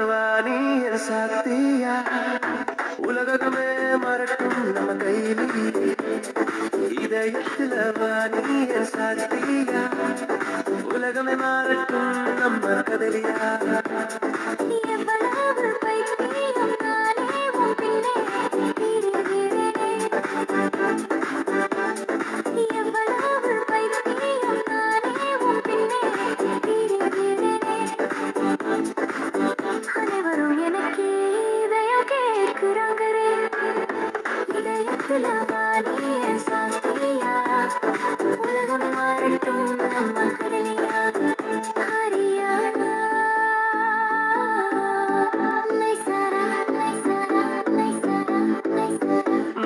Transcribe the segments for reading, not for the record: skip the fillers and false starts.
வாணி என் சாத்தியா உலகமே மறக்கும் நம்ம கையிலே இதயத்துல வாணி என் சாத்தியா உலகமே மாறட்டும் நம்ம கதலியா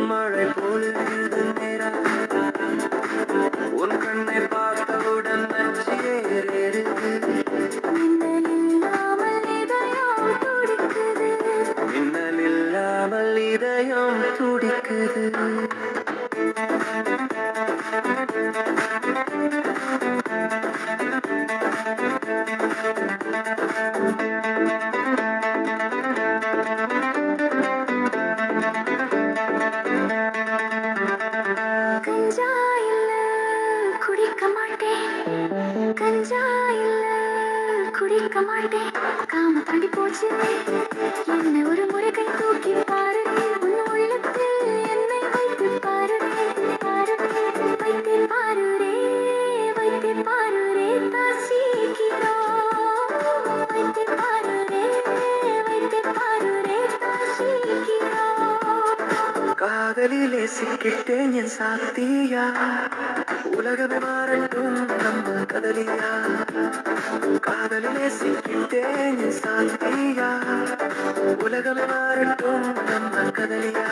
மழை பொழுது நேரா உன் கண்ணை பார்த்தவுடன் நச்சியேறுது மின்னல் இல்லாமல் இதயம் துடிக்குது குடிக்க மாட்டேன் காம தாண்டி போச்சு என்ன ஒரு முறை கை தூக்கி பாரு உன் உள்ளத்தில் என்னை வைத்து பாரு வைத்து பாரு தாசிக்கிறோ வைத்து பாரு தாசிக்கிறோ காதலிலே சிக்கிட்டேன் என் சாத்தியா உலகமே மாறட்டும் நம்ம கதலியா காதலிலே சிக்கிட்டேன் என் சாத்தியா உலகமே மாறட்டும் நம்ம கதலியா